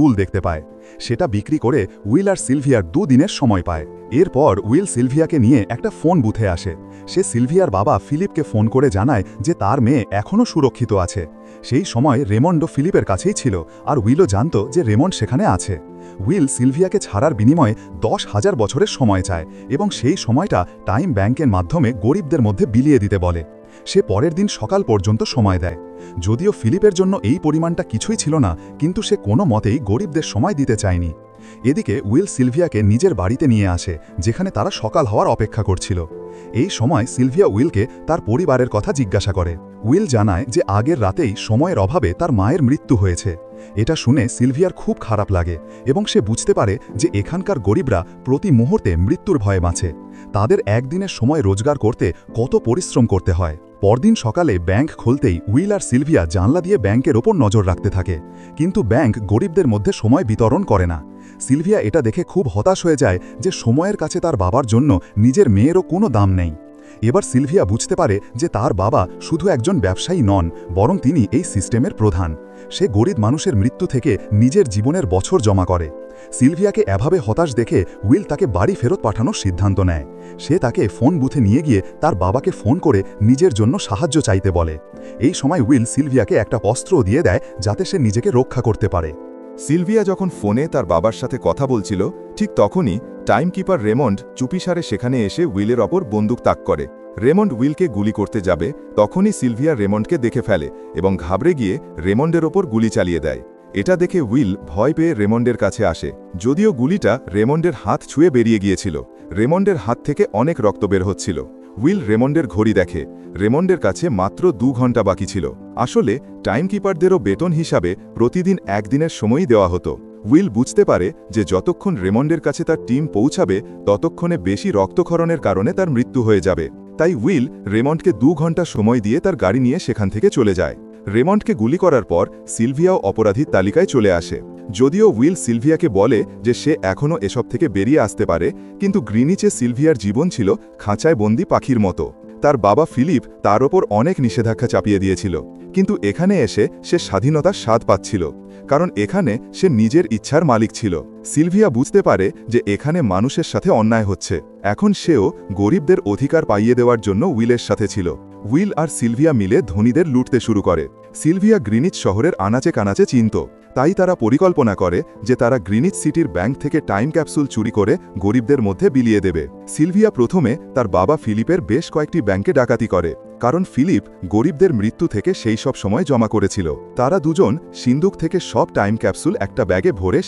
টুল দেখতে পায়। সেটা বিক্রি করে উইল আর সিলভিয়ার 2 দিনের সময় পায়। এরপর উইল সিলভিয়াকে নিয়ে একটা ফোন বুথে আসে। সে সিলভিয়ার বাবা ফিলিপকে ফোন করে জানায় যে তার মেয়ে এখনও সুরক্ষিত আছে। সেই সময় রেমন্ডও ফিলিপের কাছেই ছিল, আর উইলও জানত যে রেমন্ড সেখানে আছে। উইল সিলভিয়াকে ছাড়ার বিনিময়ে 10,000 বছরের সময় চায় এবং সেই সময়টা টাইম ব্যাংকের মাধ্যমে গরিবদের মধ্যে বিলিয়ে দিতে বলে। সে পরের দিন সকাল পর্যন্ত সময় দেয়। যদিও ফিলিপের জন্য এই পরিমাণটা কিছুই ছিল না, কিন্তু সে কোনো মতেই গরিবদের সময় দিতে চায়নি। এদিকে উইল সিলভিয়াকে নিজের বাড়িতে নিয়ে আসে, যেখানে তারা সকাল হওয়ার অপেক্ষা করছিল। এই সময় সিলভিয়া উইলকে তার পরিবারের কথা জিজ্ঞাসা করে। উইল জানায় যে আগের রাতেই সময়ের অভাবে তার মায়ের মৃত্যু হয়েছে। এটা শুনে সিলভিয়ার খুব খারাপ লাগে এবং সে বুঝতে পারে যে এখানকার গরিবরা প্রতি মুহূর্তে মৃত্যুর ভয়ে বাঁচে। তাদের একদিনের সময় রোজগার করতে কত পরিশ্রম করতে হয়। পরদিন সকালে ব্যাংক খুলতেই উইল আর সিলভিয়া জানলা দিয়ে ব্যাংকের ওপর নজর রাখতে থাকে, কিন্তু ব্যাংক গরিবদের মধ্যে সময় বিতরণ করে না। সিলভিয়া এটা দেখে খুব হতাশ হয়ে যায় যে সময়ের কাছে তার বাবার জন্য নিজের মেয়েরও কোনো দাম নেই। এবার সিলভিয়া বুঝতে পারে যে তার বাবা শুধু একজন ব্যবসায়ী নন, বরং তিনি এই সিস্টেমের প্রধান। সে গরিব মানুষের মৃত্যু থেকে নিজের জীবনের বছর জমা করে। সিলভিয়াকে এভাবে হতাশ দেখে উইল তাকে বাড়ি ফেরত পাঠানোর সিদ্ধান্ত নেয়। সে তাকে ফোন বুথে নিয়ে গিয়ে তার বাবাকে ফোন করে নিজের জন্য সাহায্য চাইতে বলে। এই সময় উইল সিলভিয়াকে একটা অস্ত্র দিয়ে দেয় যাতে সে নিজেকে রক্ষা করতে পারে। সিলভিয়া যখন ফোনে তার বাবার সাথে কথা বলছিল, ঠিক তখনই টাইমকিপার রেমন্ড চুপিসারে সেখানে এসে উইলের ওপর বন্দুক তাক করে। রেমন্ড উইলকে গুলি করতে যাবে, তখনই সিলভিয়া রেমন্ডকে দেখে ফেলে এবং ঘাবড়ে গিয়ে রেমন্ডের ওপর গুলি চালিয়ে দেয়। এটা দেখে উইল ভয় পেয়ে রেমন্ডের কাছে আসে। যদিও গুলিটা রেমন্ডের হাত ছুঁয়ে বেরিয়ে গিয়েছিল, রেমন্ডের হাত থেকে অনেক রক্ত বের হচ্ছিল। উইল রেমন্ডের ঘড়ি দেখে। রেমন্ডের কাছে মাত্র 2 ঘন্টা বাকি ছিল। আসলে টাইমকিপারদেরও বেতন হিসাবে প্রতিদিন একদিনের সময়ই দেওয়া হতো। উইল বুঝতে পারে যে যতক্ষণ রেমন্ডের কাছে তার টিম পৌঁছাবে, ততক্ষণে বেশি রক্তক্ষরণের কারণে তার মৃত্যু হয়ে যাবে। তাই উইল রেমন্ডকে 2 ঘন্টা সময় দিয়ে তার গাড়ি নিয়ে সেখান থেকে চলে যায়। রেমন্ডকে গুলি করার পর সিলভিয়াও অপরাধীর তালিকায় চলে আসে। যদিও উইল সিলভিয়াকে বলে যে সে এখনও এসব থেকে বেরিয়ে আসতে পারে, কিন্তু গ্রিনিচে সিলভিয়ার জীবন ছিল খাঁচায় বন্দি পাখির মতো। তার বাবা ফিলিপ তার ওপর অনেক নিষেধাজ্ঞা চাপিয়ে দিয়েছিল, কিন্তু এখানে এসে সে স্বাধীনতার স্বাদ পাচ্ছিল, কারণ এখানে সে নিজের ইচ্ছার মালিক ছিল। সিলভিয়া বুঝতে পারে যে এখানে মানুষের সাথে অন্যায় হচ্ছে। এখন সেও গরিবদের অধিকার পাইয়ে দেওয়ার জন্য উইলের সাথে ছিল। উইল আর সিলভিয়া মিলে ধনীদের লুটতে শুরু করে। সিলভিয়া গ্রিনিচ শহরের আনাচে কানাচে চিনত, তাই তারা পরিকল্পনা করে যে তারা গ্রিনিচ সিটির ব্যাংক থেকে টাইম ক্যাপসুল চুরি করে গরিবদের মধ্যে বিলিয়ে দেবে। সিলভিয়া প্রথমে তার বাবা ফিলিপের বেশ কয়েকটি ব্যাংকে ডাকাতি করে, কারণ ফিলিপ গরিবদের মৃত্যু থেকে সেই সব সময় জমা করেছিল। তারা দুজন সিন্দুক থেকে সব টাইম ক্যাপসুল একটা ব্যাগে ভরে